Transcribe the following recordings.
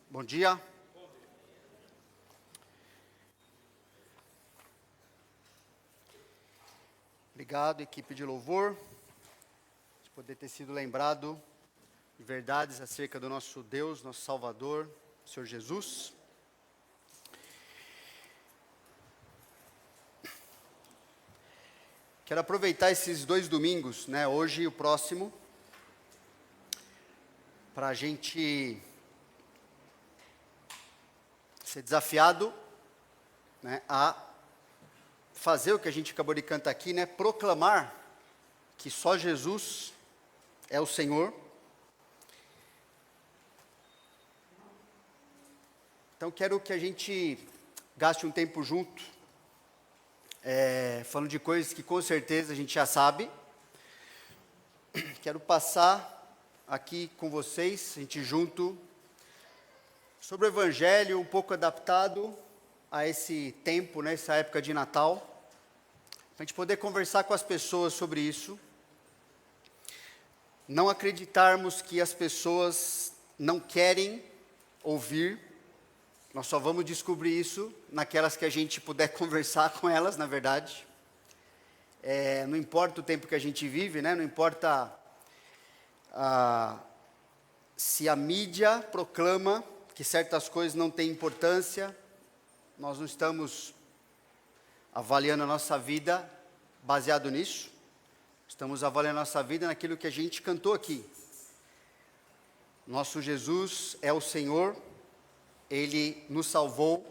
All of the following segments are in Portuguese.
Bom dia. Obrigado, equipe de louvor, de poder ter sido lembrado de verdades acerca do nosso Deus, nosso Salvador, Senhor Jesus. Quero aproveitar esses 2 domingos, hoje e o próximo, para a gente ser desafiado, a fazer o que a gente acabou de cantar aqui, proclamar que só Jesus é o Senhor. Então quero que a gente gaste um tempo junto, falando de coisas que com certeza a gente já sabe. Quero passar aqui com vocês, a gente junto, sobre o Evangelho, um pouco adaptado a esse tempo, essa época de Natal, para a gente poder conversar com as pessoas sobre isso. Não acreditarmos que as pessoas não querem ouvir. Nós só vamos descobrir isso naquelas que a gente puder conversar com elas, na verdade. Não importa o tempo que a gente vive, não importa se a mídia proclama que certas coisas não têm importância. Nós não estamos avaliando a nossa vida baseado nisso. Estamos avaliando a nossa vida naquilo que a gente cantou aqui. Nosso Jesus é o Senhor, Ele nos salvou.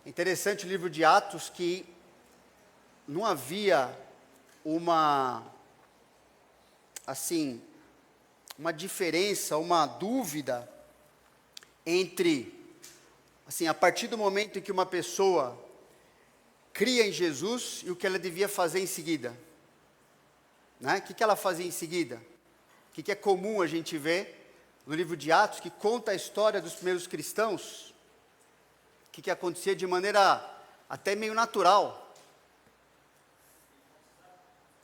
Interessante o livro de Atos, que não havia uma diferença, uma dúvida entre, a partir do momento em que uma pessoa cria em Jesus e o que ela devia fazer em seguida. O que ela fazia em seguida? O que é comum a gente ver no livro de Atos, que conta a história dos primeiros cristãos, o que acontecia de maneira até meio natural.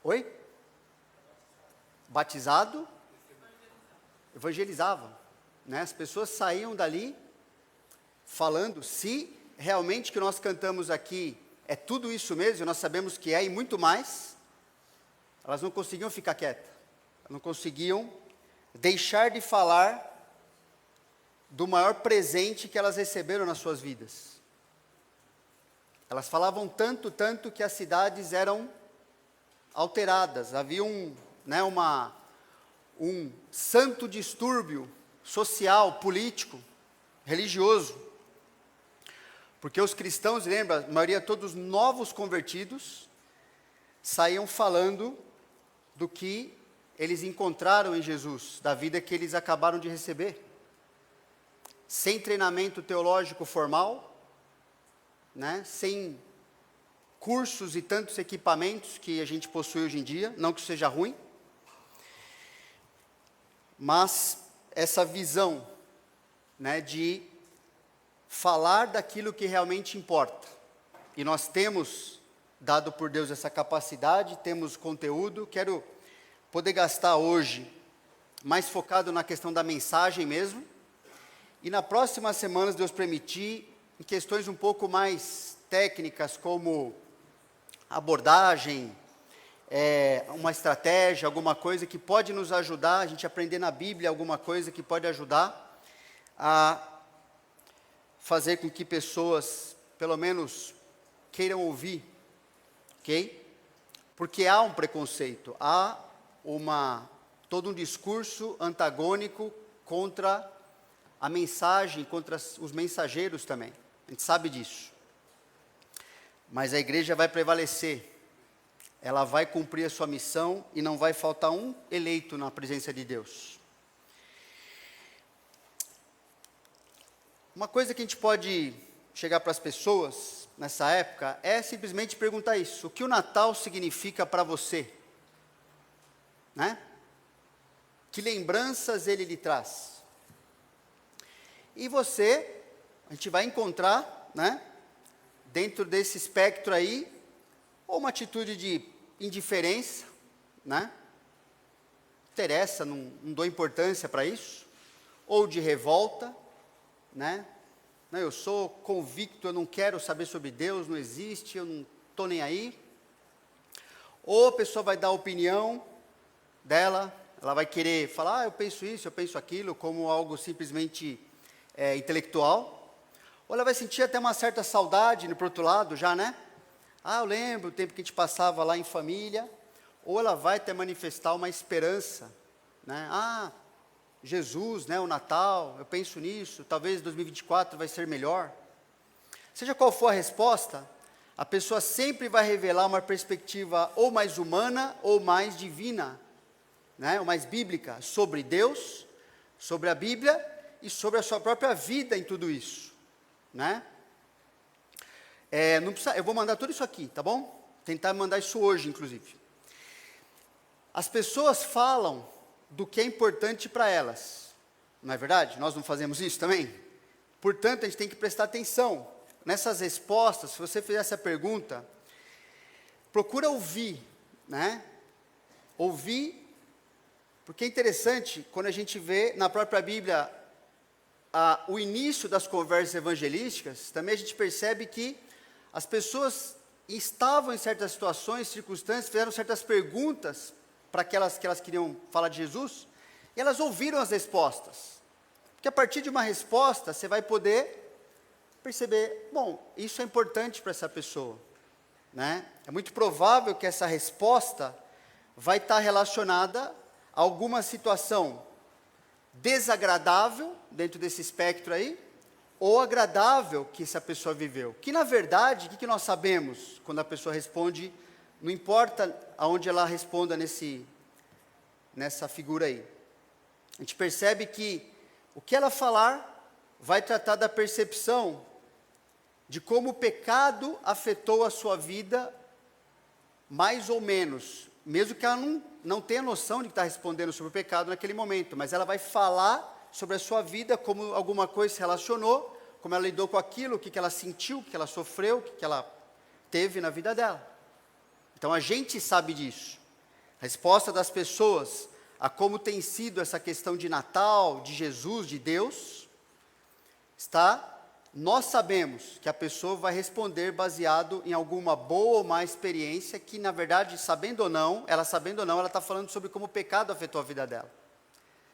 Oi? Batizado? Evangelizava. As pessoas saíam dali falando, se realmente o que nós cantamos aqui é tudo isso mesmo, nós sabemos que é e muito mais, elas não conseguiam ficar quietas, não conseguiam deixar de falar do maior presente que elas receberam nas suas vidas. Elas falavam tanto que as cidades eram alteradas, havia um santo distúrbio social, político, religioso, porque os cristãos, lembra, a maioria todos novos convertidos, saíam falando do que eles encontraram em Jesus, da vida que eles acabaram de receber, sem treinamento teológico formal, sem cursos e tantos equipamentos que a gente possui hoje em dia, não que isso seja ruim, mas essa visão, de falar daquilo que realmente importa. E nós temos, dado por Deus essa capacidade, temos conteúdo. Quero poder gastar hoje mais focado na questão da mensagem mesmo. E na próxima semana, se Deus permitir, em questões um pouco mais técnicas, como abordagem, uma estratégia, alguma coisa que pode nos ajudar, a gente aprender na Bíblia alguma coisa que pode ajudar a fazer com que pessoas, pelo menos, queiram ouvir, ok? Porque há um preconceito, há todo um discurso antagônico contra a mensagem, contra os mensageiros também, a gente sabe disso. Mas a igreja vai prevalecer, ela vai cumprir a sua missão e não vai faltar um eleito na presença de Deus. Uma coisa que a gente pode chegar para as pessoas nessa época é simplesmente perguntar isso: o que o Natal significa para você? Que lembranças ele lhe traz? E você, a gente vai encontrar, dentro desse espectro aí, ou uma atitude de indiferença, interessa, não dou importância para isso, ou de revolta, né? Não, eu sou convicto, eu não quero saber sobre Deus, não existe, eu não estou nem aí. Ou a pessoa vai dar a opinião dela, ela vai querer falar, eu penso isso, eu penso aquilo, como algo simplesmente intelectual. Ou ela vai sentir até uma certa saudade, no outro lado já, né? Eu lembro o tempo que a gente passava lá em família. Ou ela vai até manifestar uma esperança, né? Jesus, né, o Natal, eu penso nisso, talvez 2024 vai ser melhor. Seja qual for a resposta, a pessoa sempre vai revelar uma perspectiva ou mais humana ou mais divina, né, ou mais bíblica, sobre Deus, sobre a Bíblia e sobre a sua própria vida em tudo isso, né? Não precisa, eu vou mandar tudo isso aqui, tá bom? Tentar mandar isso hoje, inclusive. As pessoas falam do que é importante para elas, não é verdade? Nós não fazemos isso também? Portanto, a gente tem que prestar atenção nessas respostas. Se você fizer essa pergunta, procura ouvir, né? Ouvir, porque é interessante quando a gente vê na própria Bíblia o início das conversas evangelísticas, também a gente percebe que as pessoas estavam em certas situações, circunstâncias, fizeram certas perguntas para aquelas que elas queriam falar de Jesus, e elas ouviram as respostas. Porque a partir de uma resposta, você vai poder perceber, bom, isso é importante para essa pessoa, né? É muito provável que essa resposta vai estar relacionada a alguma situação desagradável, dentro desse espectro aí, ou agradável que essa pessoa viveu. Que, na verdade, o que nós sabemos quando a pessoa responde, não importa aonde ela responda nessa figura aí. A gente percebe que o que ela falar vai tratar da percepção de como o pecado afetou a sua vida, mais ou menos, mesmo que ela não tenha noção de que está respondendo sobre o pecado naquele momento, mas ela vai falar sobre a sua vida, como alguma coisa se relacionou, como ela lidou com aquilo, o que ela sentiu, o que ela sofreu, o que ela teve na vida dela. Então a gente sabe disso. A resposta das pessoas a como tem sido essa questão de Natal, de Jesus, de Deus, nós sabemos que a pessoa vai responder baseado em alguma boa ou má experiência, que na verdade, sabendo ou não, ela está falando sobre como o pecado afetou a vida dela.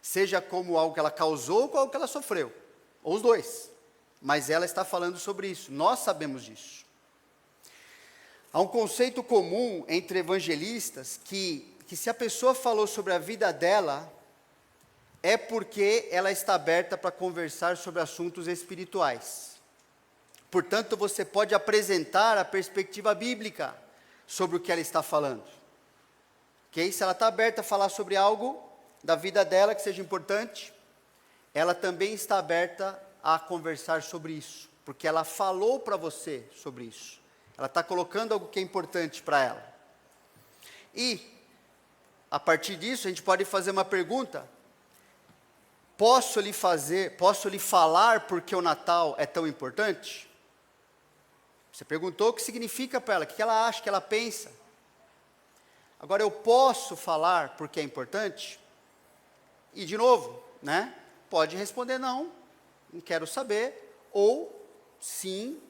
Seja como algo que ela causou ou algo que ela sofreu, ou os dois. Mas ela está falando sobre isso, nós sabemos disso. Há um conceito comum entre evangelistas que se a pessoa falou sobre a vida dela, é porque ela está aberta para conversar sobre assuntos espirituais. Portanto, você pode apresentar a perspectiva bíblica sobre o que ela está falando. Okay? Se ela está aberta a falar sobre algo da vida dela que seja importante, ela também está aberta a conversar sobre isso, porque ela falou para você sobre isso. Ela está colocando algo que é importante para ela. E, a partir disso, a gente pode fazer uma pergunta. Posso lhe falar porque o Natal é tão importante? Você perguntou o que significa para ela, o que ela acha, o que ela pensa. Agora, eu posso falar porque é importante? E, de novo, né? Pode responder não quero saber, ou sim,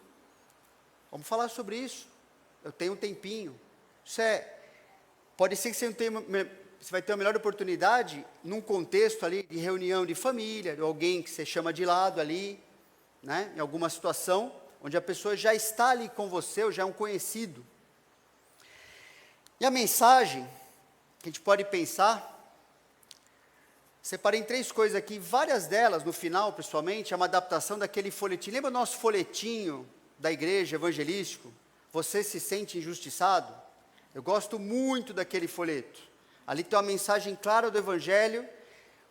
vamos falar sobre isso. Eu tenho um tempinho. Pode ser que você vai ter uma melhor oportunidade num contexto ali de reunião de família, de alguém que você chama de lado ali, né, em alguma situação, onde a pessoa já está ali com você, ou já é um conhecido. E a mensagem que a gente pode pensar, separei em 3 coisas aqui, várias delas, no final, pessoalmente, é uma adaptação daquele folhetim. Lembra o nosso folhetinho da igreja evangelístico? Você se sente injustiçado? Eu gosto muito daquele folheto. Ali tem uma mensagem clara do Evangelho,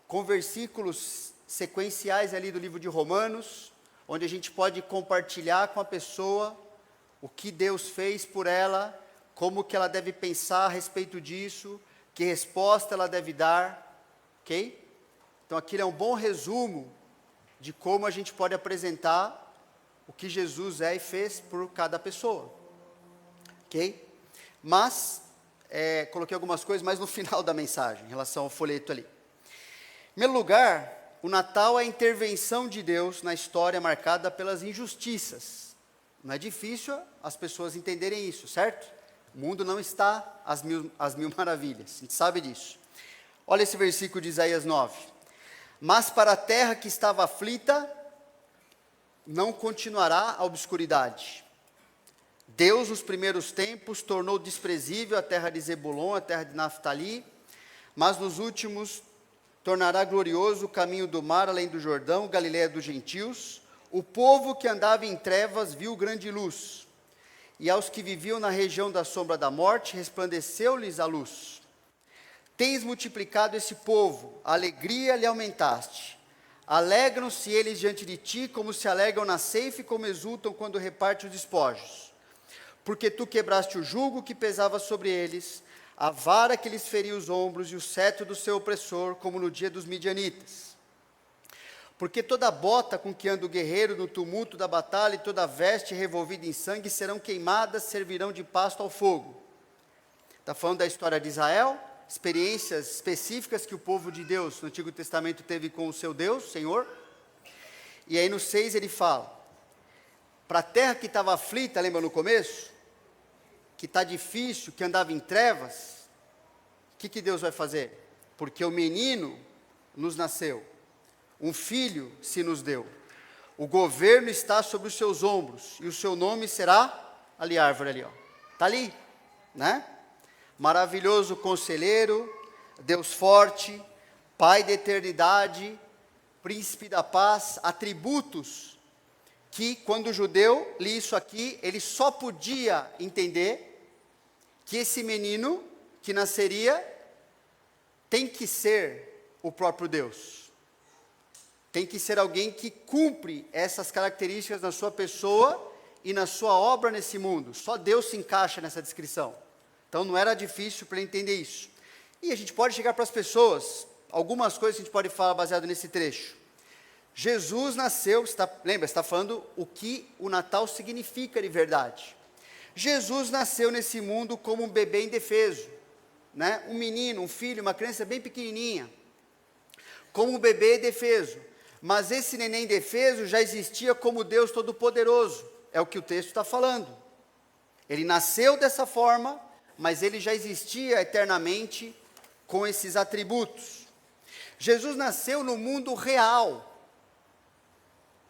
com versículos sequenciais ali do livro de Romanos, onde a gente pode compartilhar com a pessoa o que Deus fez por ela, como que ela deve pensar a respeito disso, que resposta ela deve dar, ok? Então aquilo é um bom resumo de como a gente pode apresentar o que Jesus é e fez por cada pessoa, ok? Mas, coloquei algumas coisas mais no final da mensagem, em relação ao folheto ali. Em primeiro lugar, o Natal é a intervenção de Deus na história marcada pelas injustiças. Não é difícil as pessoas entenderem isso, certo? O mundo não está às mil maravilhas, a gente sabe disso. Olha esse versículo de Isaías 9. Mas para a terra que estava aflita, não continuará a obscuridade. Deus, nos primeiros tempos, tornou desprezível a terra de Zebulon, a terra de Naftali, mas nos últimos tornará glorioso o caminho do mar, além do Jordão, Galileia dos gentios. O povo que andava em trevas viu grande luz, e aos que viviam na região da sombra da morte, resplandeceu-lhes a luz. Tens multiplicado esse povo, a alegria lhe aumentaste. Alegram-se eles diante de ti, como se alegram na ceifa e como exultam quando reparte os despojos. Porque tu quebraste o jugo que pesava sobre eles, a vara que lhes feria os ombros e o cetro do seu opressor, como no dia dos midianitas. Porque toda bota com que anda o guerreiro no tumulto da batalha e toda veste revolvida em sangue serão queimadas, servirão de pasto ao fogo. Está falando da história de Israel, experiências específicas que o povo de Deus no Antigo Testamento teve com o seu Deus, Senhor. E aí no 6 ele fala, para a terra que estava aflita, lembra no começo? Que está difícil, que andava em trevas, o que Deus vai fazer? Porque o menino nos nasceu, um filho se nos deu, o governo está sobre os seus ombros, e o seu nome será, ali a árvore ali, ó, está ali, né? Maravilhoso conselheiro, Deus forte, Pai da eternidade, príncipe da paz, atributos que quando o judeu lia isso aqui, ele só podia entender que esse menino que nasceria tem que ser o próprio Deus. Tem que ser alguém que cumpre essas características na sua pessoa e na sua obra nesse mundo. Só Deus se encaixa nessa descrição. Então não era difícil para ele entender isso. E a gente pode chegar para as pessoas, algumas coisas que a gente pode falar baseado nesse trecho. Jesus nasceu, lembra, está falando o que o Natal significa de verdade. Jesus nasceu nesse mundo como um bebê indefeso, né? Um menino, um filho, uma criança bem pequenininha, como um bebê indefeso. Mas esse neném indefeso já existia como Deus Todo-Poderoso, é o que o texto está falando. Ele nasceu dessa forma, mas ele já existia eternamente com esses atributos. Jesus nasceu no mundo real,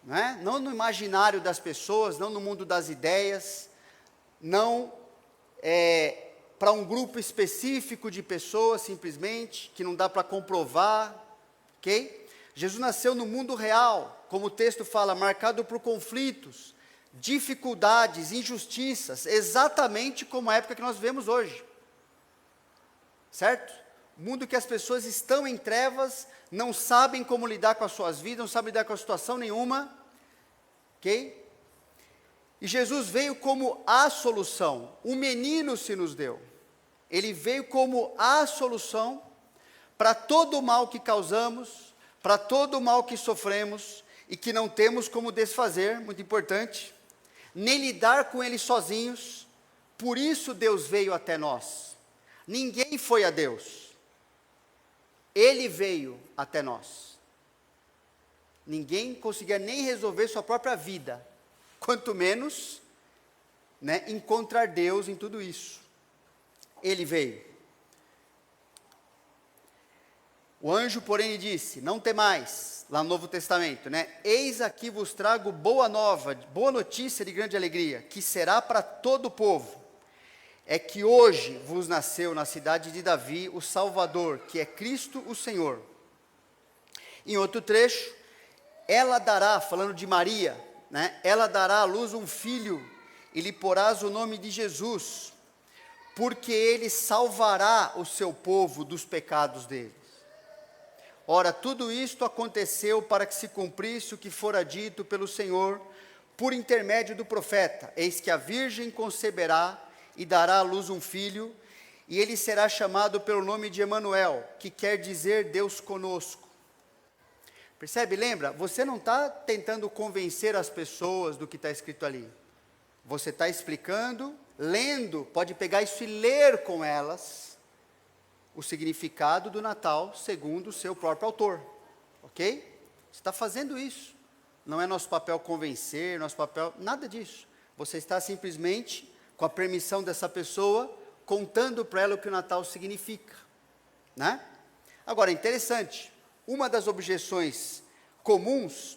né? Não no imaginário das pessoas, não no mundo das ideias, não para um grupo específico de pessoas, simplesmente, que não dá para comprovar, ok? Jesus nasceu no mundo real, como o texto fala, marcado por conflitos, dificuldades, injustiças, exatamente como a época que nós vivemos hoje, certo? Mundo que as pessoas estão em trevas, não sabem como lidar com as suas vidas, não sabem lidar com a situação nenhuma, ok? E Jesus veio como a solução, um menino se nos deu, ele veio como a solução para todo o mal que causamos, para todo o mal que sofremos e que não temos como desfazer, muito importante, nem lidar com ele sozinhos, por isso Deus veio até nós, ninguém foi a Deus, ele veio até nós, ninguém conseguia nem resolver sua própria vida, quanto menos, né, encontrar Deus em tudo isso. Ele veio. O anjo, porém, lhe disse, não temais, lá no Novo Testamento, né? Eis aqui vos trago boa nova, boa notícia de grande alegria, que será para todo o povo. É que hoje vos nasceu na cidade de Davi o Salvador, que é Cristo o Senhor. Em outro trecho, ela dará, falando de Maria, né? Ela dará à luz um filho, e lhe porás o nome de Jesus, porque ele salvará o seu povo dos pecados deles. Ora, tudo isto aconteceu para que se cumprisse o que fora dito pelo Senhor, por intermédio do profeta. Eis que a virgem conceberá e dará à luz um filho, e ele será chamado pelo nome de Emanuel, que quer dizer Deus conosco. Percebe? Lembra? Você não está tentando convencer as pessoas do que está escrito ali. Você está explicando, lendo, pode pegar isso e ler com elas o significado do Natal segundo o seu próprio autor. Ok? Você está fazendo isso. Não é nosso papel convencer, nosso papel, nada disso. Você está simplesmente, com a permissão dessa pessoa, contando para ela o que o Natal significa, né? Agora, interessante, uma das objeções comuns,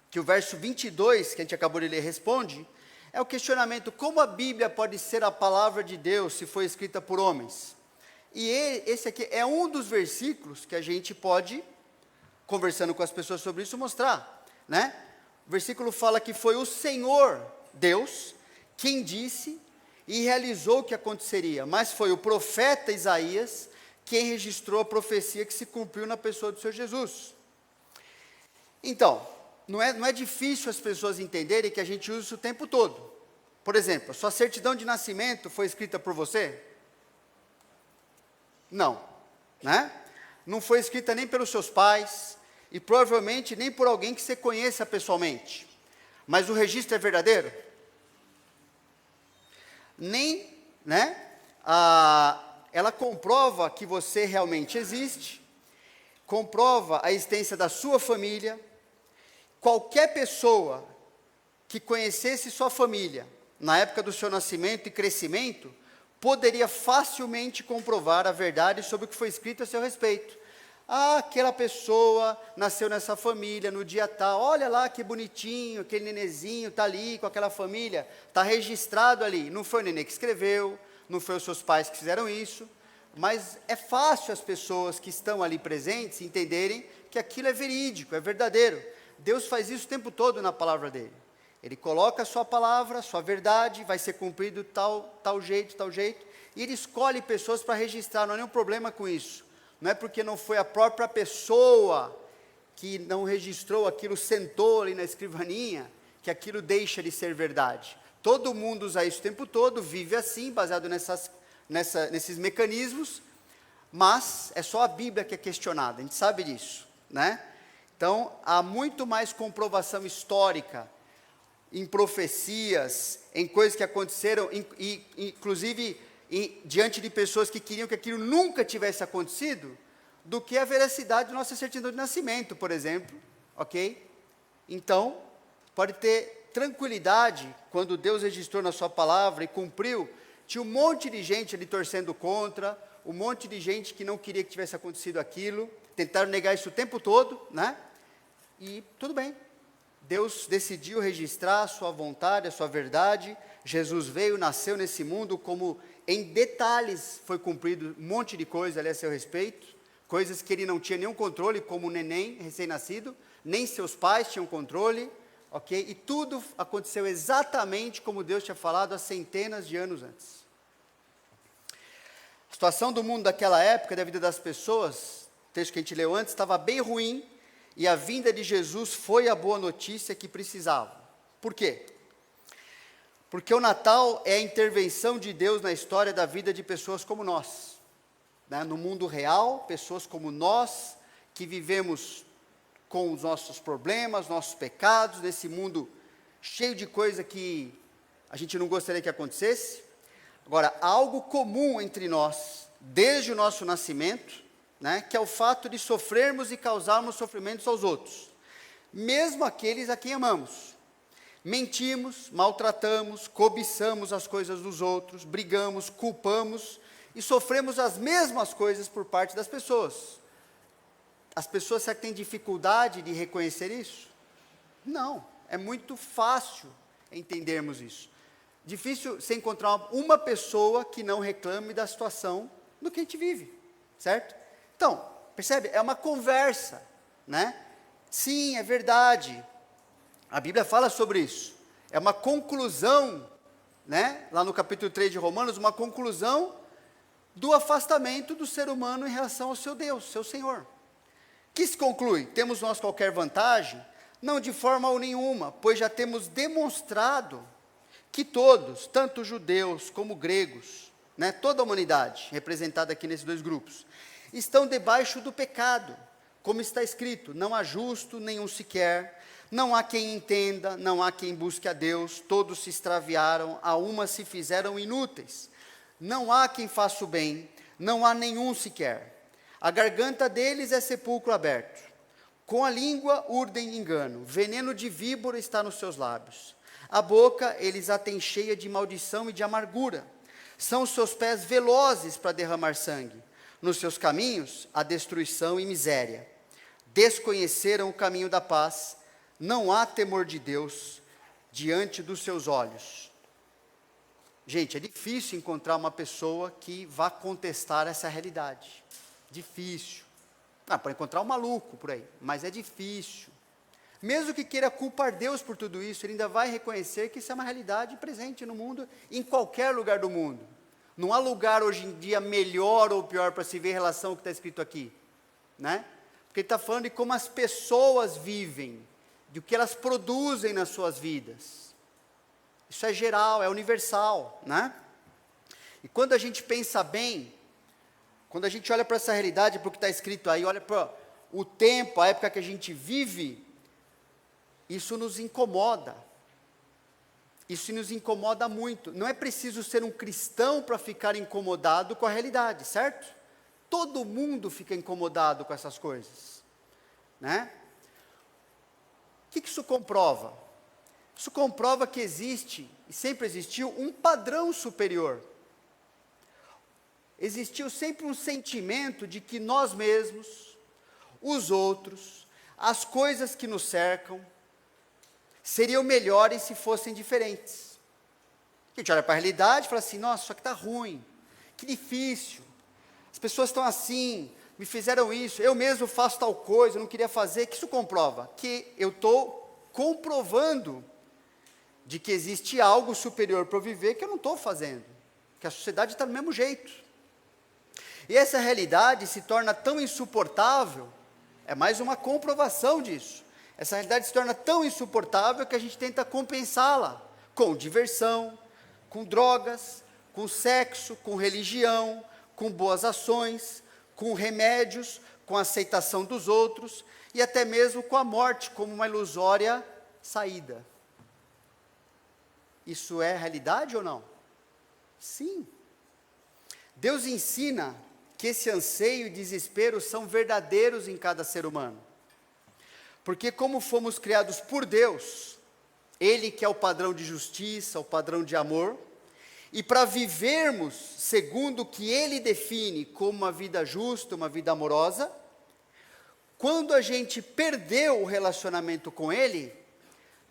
que o verso 22, que a gente acabou de ler, responde, é o questionamento: como a Bíblia pode ser a palavra de Deus se foi escrita por homens? E esse aqui é um dos versículos que a gente pode, conversando com as pessoas sobre isso, mostrar, né? O versículo fala que foi o Senhor, Deus, quem disse e realizou o que aconteceria, mas foi o profeta Isaías quem registrou a profecia que se cumpriu na pessoa do Senhor Jesus. Então, não é difícil as pessoas entenderem que a gente usa isso o tempo todo. Por exemplo, a sua certidão de nascimento foi escrita por você? Não, né? Não foi escrita nem pelos seus pais, e provavelmente nem por alguém que você conheça pessoalmente. Mas o registro é verdadeiro? Nem, né? Ela comprova que você realmente existe, comprova a existência da sua família. Qualquer pessoa que conhecesse sua família na época do seu nascimento e crescimento, poderia facilmente comprovar a verdade sobre o que foi escrito a seu respeito. Ah, aquela pessoa nasceu nessa família no dia tal, olha lá que bonitinho, aquele nenezinho está ali com aquela família, está registrado ali. Não foi o nenê que escreveu, não foi os seus pais que fizeram isso, mas é fácil as pessoas que estão ali presentes entenderem que aquilo é verídico, é verdadeiro. Deus faz isso o tempo todo na palavra dele. Ele coloca a sua palavra, a sua verdade, vai ser cumprido tal jeito, e ele escolhe pessoas para registrar, não há nenhum problema com isso. Não é porque não foi a própria pessoa que não registrou aquilo, sentou ali na escrivaninha, que aquilo deixa de ser verdade. Todo mundo usa isso o tempo todo, vive assim, baseado nesses mecanismos, mas é só a Bíblia que é questionada, a gente sabe disso, né? Então, há muito mais comprovação histórica em profecias, em coisas que aconteceram, inclusive diante de pessoas que queriam que aquilo nunca tivesse acontecido, do que a veracidade da nossa certidão de nascimento, por exemplo, ok? Então, pode ter tranquilidade, quando Deus registrou na sua palavra e cumpriu, tinha um monte de gente ali torcendo contra, um monte de gente que não queria que tivesse acontecido aquilo, tentaram negar isso o tempo todo, né? E tudo bem, Deus decidiu registrar a sua vontade, a sua verdade. Jesus veio, nasceu nesse mundo, como em detalhes foi cumprido um monte de coisa ali a seu respeito, coisas que ele não tinha nenhum controle, como o neném recém-nascido, nem seus pais tinham controle, ok? E tudo aconteceu exatamente como Deus tinha falado há centenas de anos antes. A situação do mundo daquela época, da vida das pessoas, o texto que a gente leu antes, estava bem ruim, e a vinda de Jesus foi a boa notícia que precisavam. Por quê? Porque o Natal é a intervenção de Deus na história da vida de pessoas como nós, né? No mundo real, pessoas como nós, que vivemos com os nossos problemas, nossos pecados, nesse mundo cheio de coisa que a gente não gostaria que acontecesse. Agora, há algo comum entre nós, desde o nosso nascimento, né, que é o fato de sofrermos e causarmos sofrimentos aos outros, mesmo aqueles a quem amamos. Mentimos, maltratamos, cobiçamos as coisas dos outros, brigamos, culpamos e sofremos as mesmas coisas por parte das pessoas. As pessoas, será que têm dificuldade de reconhecer isso? Não, é muito fácil entendermos isso. Difícil você encontrar uma pessoa que não reclame da situação no que a gente vive, certo? Então, percebe? É uma conversa, né? Sim, é verdade. A Bíblia fala sobre isso. É uma conclusão, né? Lá no capítulo 3 de Romanos, uma conclusão do afastamento do ser humano em relação ao seu Deus, seu Senhor. Que se conclui? Temos nós qualquer vantagem? Não, de forma nenhuma, pois já temos demonstrado que todos, tanto judeus como gregos, né, toda a humanidade, representada aqui nesses dois grupos, estão debaixo do pecado, como está escrito: não há justo nenhum sequer, não há quem entenda, não há quem busque a Deus, todos se extraviaram, a uma se fizeram inúteis, não há quem faça o bem, não há nenhum sequer, a garganta deles é sepulcro aberto, Com a língua urdem engano, veneno de víbora está nos seus lábios. A boca eles a têm cheia de maldição e de amargura. São os seus pés velozes para derramar sangue. Nos seus caminhos, a destruição e miséria. Desconheceram o caminho da paz. Não há temor de Deus diante dos seus olhos. Gente, é difícil encontrar uma pessoa que vá contestar essa realidade. Difícil. Pode encontrar um maluco por aí, mas é difícil. Mesmo que queira culpar Deus por tudo isso, ele ainda vai reconhecer que isso é uma realidade presente no mundo, em qualquer lugar do mundo. Não há lugar hoje em dia melhor ou pior para se ver em relação ao que está escrito aqui, né? Porque ele está falando de como as pessoas vivem, do que elas produzem nas suas vidas. Isso é geral, é universal, né? E quando a gente pensa bem, quando a gente olha para essa realidade, para o que está escrito aí, olha para o tempo, a época que a gente vive, isso nos incomoda. Isso nos incomoda muito. Não é preciso ser um cristão para ficar incomodado com a realidade, certo? Todo mundo fica incomodado com essas coisas, né? O que isso comprova? Isso comprova que existe, e sempre existiu, um padrão superior. Existiu sempre um sentimento de que nós mesmos, os outros, as coisas que nos cercam, seriam melhores se fossem diferentes. A gente olha para a realidade e fala assim, nossa, isso aqui está ruim, que difícil, as pessoas estão assim, me fizeram isso, eu mesmo faço tal coisa, eu não queria fazer. Que isso comprova? Que eu estou comprovando de que existe algo superior para eu viver que eu não estou fazendo, que a sociedade está do mesmo jeito. E essa realidade se torna tão insuportável, é mais uma comprovação disso. Essa realidade se torna tão insuportável que a gente tenta compensá-la com diversão, com drogas, com sexo, com religião, com boas ações, com remédios, com a aceitação dos outros e até mesmo com a morte como uma ilusória saída. Isso é realidade ou não? Sim. Deus ensina que esse anseio e desespero são verdadeiros em cada ser humano. Porque como fomos criados por Deus, Ele que é o padrão de justiça, o padrão de amor, e para vivermos segundo o que Ele define como uma vida justa, uma vida amorosa, quando a gente perdeu o relacionamento com Ele,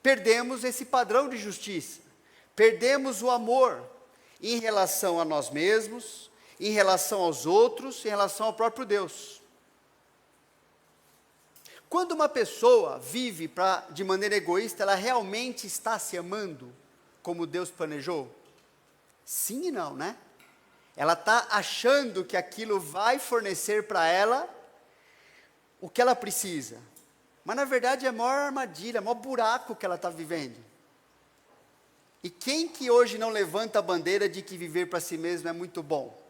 perdemos esse padrão de justiça, perdemos o amor em relação a nós mesmos, em relação aos outros, em relação ao próprio Deus. Quando uma pessoa vive de maneira egoísta, ela realmente está se amando como Deus planejou? Sim e não, né? Ela está achando que aquilo vai fornecer para ela o que ela precisa. Mas na verdade é a maior armadilha, é o maior buraco que ela está vivendo. E quem que hoje não levanta a bandeira de que viver para si mesmo é muito bom?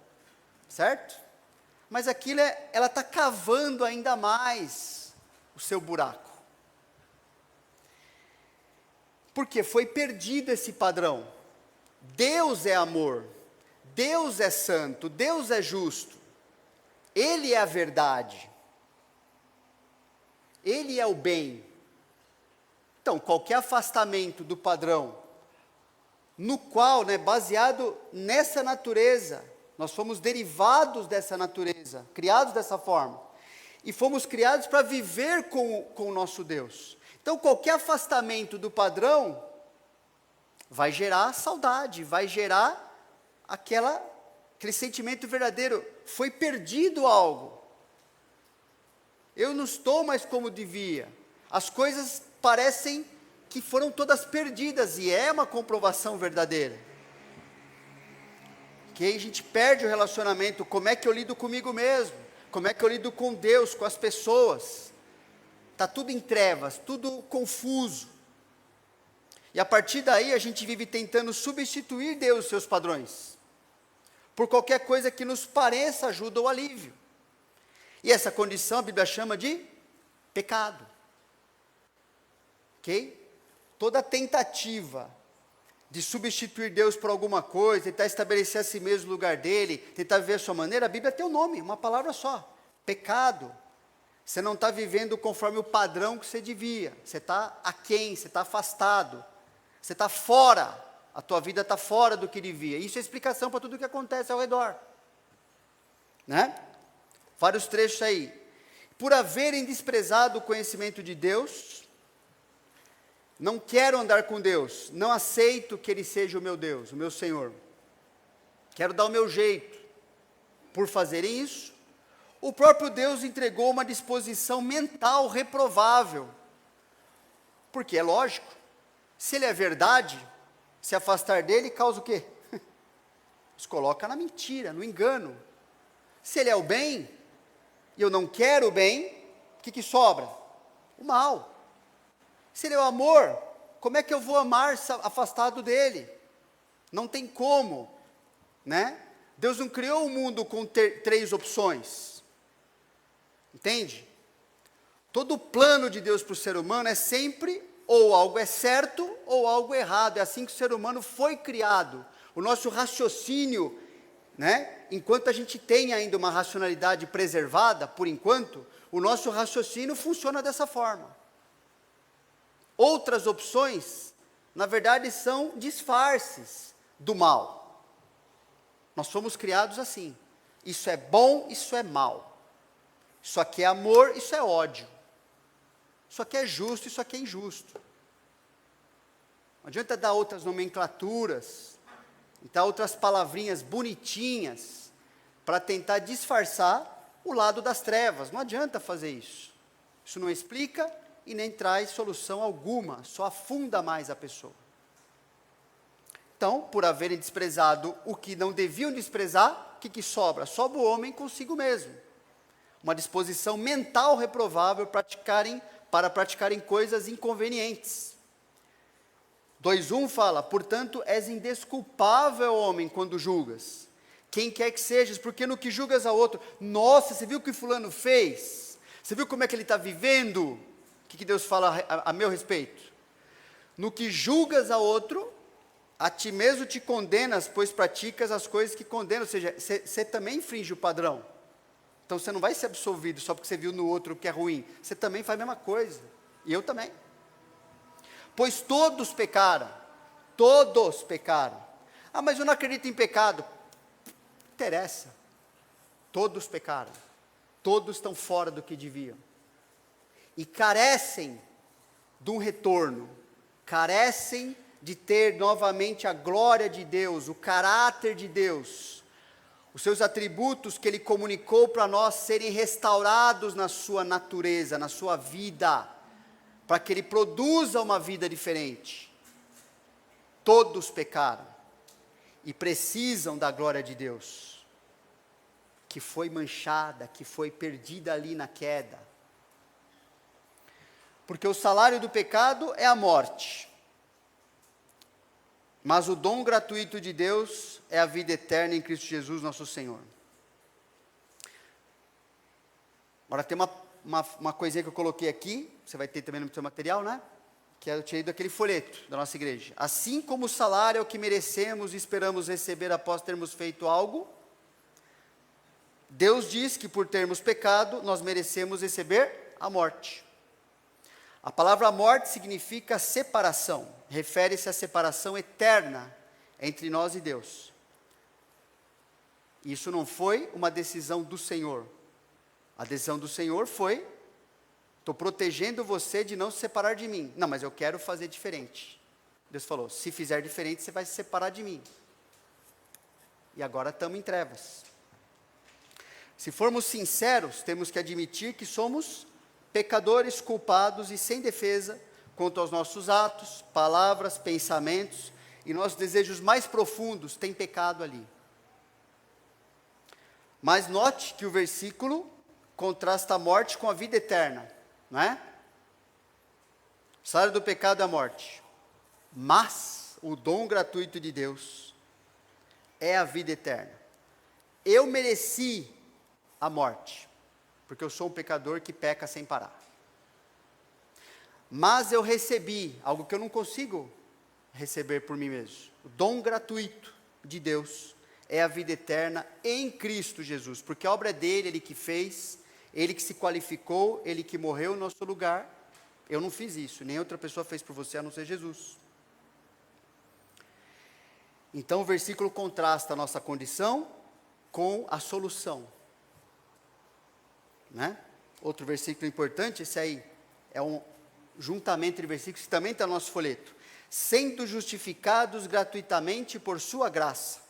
Certo? Mas aquilo ela está cavando ainda mais o seu buraco. Porque foi perdido esse padrão. Deus é amor, Deus é santo, Deus é justo, Ele é a verdade, Ele é o bem. Então, qualquer afastamento do padrão, no qual, baseado nessa natureza, nós fomos derivados dessa natureza, criados dessa forma, e fomos criados para viver com o nosso Deus. Então, qualquer afastamento do padrão vai gerar saudade, vai gerar aquele sentimento verdadeiro. Foi perdido algo. Eu não estou mais como devia. As coisas parecem que foram todas perdidas, e é uma comprovação verdadeira. Que aí a gente perde o relacionamento. Como é que eu lido comigo mesmo? Como é que eu lido com Deus, com as pessoas? Está tudo em trevas, tudo confuso. E a partir daí a gente vive tentando substituir Deus e seus padrões por qualquer coisa que nos pareça ajuda ou alívio. E essa condição a Bíblia chama de pecado. Ok? Toda tentativa de substituir Deus por alguma coisa, tentar estabelecer a si mesmo o lugar dele, tentar viver a sua maneira, a Bíblia tem um nome, uma palavra só: pecado. Você não está vivendo conforme o padrão que você devia. Você está aquém, você está afastado. Você está fora. A tua vida está fora do que devia. Isso é explicação para tudo o que acontece ao redor. Né? Vários trechos aí. Por haverem desprezado o conhecimento de Deus, não quero andar com Deus, não aceito que Ele seja o meu Deus, o meu Senhor. Quero dar o meu jeito. Por fazerem isso, o próprio Deus entregou uma disposição mental reprovável. Porque é lógico, se Ele é verdade, se afastar dEle causa o quê? Nos coloca na mentira, no engano. Se Ele é o bem, e eu não quero o bem, o que sobra? O mal. Se Ele é o amor, como é que eu vou amar afastado dEle? Não tem como, né? Deus não criou o mundo com três opções. Entende? Todo o plano de Deus para o ser humano é sempre ou algo é certo ou algo errado. É assim que o ser humano foi criado. O nosso raciocínio, né? Enquanto a gente tem ainda uma racionalidade preservada, por enquanto, o nosso raciocínio funciona dessa forma. Outras opções, na verdade, são disfarces do mal. Nós somos criados assim. Isso é bom, isso é mal. Isso aqui é amor, isso é ódio. Isso aqui é justo, isso aqui é injusto. Não adianta dar outras nomenclaturas, dar outras palavrinhas bonitinhas, para tentar disfarçar o lado das trevas. Não adianta fazer isso. Isso não explica e nem traz solução alguma, só afunda mais a pessoa. Então, por haverem desprezado o que não deviam desprezar, o que sobra? Sobra o homem consigo mesmo. Uma disposição mental reprovável para praticarem coisas inconvenientes. 2:1 fala, portanto, és indesculpável, homem, quando julgas. Quem quer que sejas, porque no que julgas a outro, nossa, você viu o que fulano fez? Você viu como é que ele está vivendo? O que Deus fala a meu respeito? No que julgas a outro, a ti mesmo te condenas, pois praticas as coisas que condenam, ou seja, você também infringe o padrão. Então você não vai ser absolvido só porque você viu no outro o que é ruim. Você também faz a mesma coisa. E eu também. Pois todos pecaram. Todos pecaram. Ah, mas eu não acredito em pecado. Não interessa. Todos pecaram. Todos estão fora do que deviam. E carecem de um retorno. Carecem de ter novamente a glória de Deus, o caráter de Deus, os seus atributos que Ele comunicou para nós serem restaurados na sua natureza, na sua vida, para que Ele produza uma vida diferente. Todos pecaram e precisam da glória de Deus, que foi manchada, que foi perdida ali na queda. Porque o salário do pecado é a morte. Mas o dom gratuito de Deus é a vida eterna em Cristo Jesus, nosso Senhor. Agora tem uma coisinha que eu coloquei aqui, você vai ter também no seu material, né? Que eu tirei daquele folheto da nossa igreja. Assim como o salário é o que merecemos e esperamos receber após termos feito algo, Deus diz que por termos pecado, nós merecemos receber a morte. A palavra morte significa separação, refere-se à separação eterna entre nós e Deus. Isso não foi uma decisão do Senhor. A decisão do Senhor foi, estou protegendo você de não se separar de mim. Não, mas eu quero fazer diferente. Deus falou, se fizer diferente, você vai se separar de mim. E agora estamos em trevas. Se formos sinceros, temos que admitir que somos pecadores culpados e sem defesa quanto aos nossos atos, palavras, pensamentos e nossos desejos mais profundos têm pecado ali. Mas note que o versículo contrasta a morte com a vida eterna, não é? O salário do pecado é a morte, mas o dom gratuito de Deus é a vida eterna. Eu mereci a morte, porque eu sou um pecador que peca sem parar. Mas eu recebi algo que eu não consigo receber por mim mesmo. O dom gratuito de Deus é a vida eterna em Cristo Jesus, porque a obra é dele, ele que fez, Ele que se qualificou, Ele que morreu no nosso lugar. Eu não fiz isso, nem outra pessoa fez por você, a não ser Jesus. Então o versículo contrasta a nossa condição com a solução. Né? Outro versículo importante, esse aí, é um juntamento de versículos que também está no nosso folheto. Sendo justificados gratuitamente por sua graça,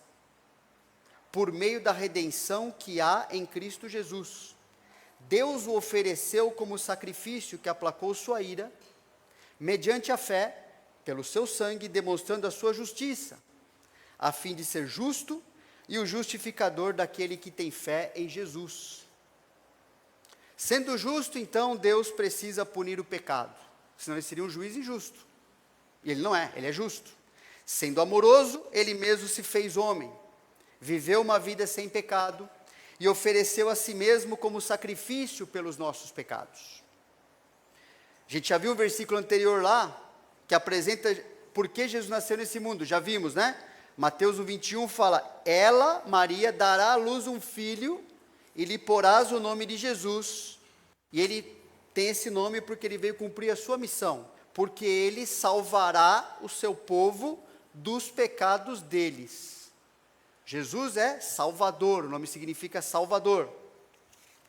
por meio da redenção que há em Cristo Jesus. Deus o ofereceu como sacrifício que aplacou sua ira, mediante a fé, pelo seu sangue, demonstrando a sua justiça, a fim de ser justo e o justificador daquele que tem fé em Jesus. Sendo justo, então, Deus precisa punir o pecado, senão ele seria um juiz injusto. E ele não é, ele é justo. Sendo amoroso, ele mesmo se fez homem, viveu uma vida sem pecado e ofereceu a si mesmo como sacrifício pelos nossos pecados. A gente já viu o versículo anterior lá, que apresenta por que Jesus nasceu nesse mundo, já vimos, né? Mateus 1:21 fala, ela, Maria, dará à luz um filho e lhe porás o nome de Jesus. E ele tem esse nome porque ele veio cumprir a sua missão, porque ele salvará o seu povo dos pecados deles. Jesus é Salvador, o nome significa Salvador,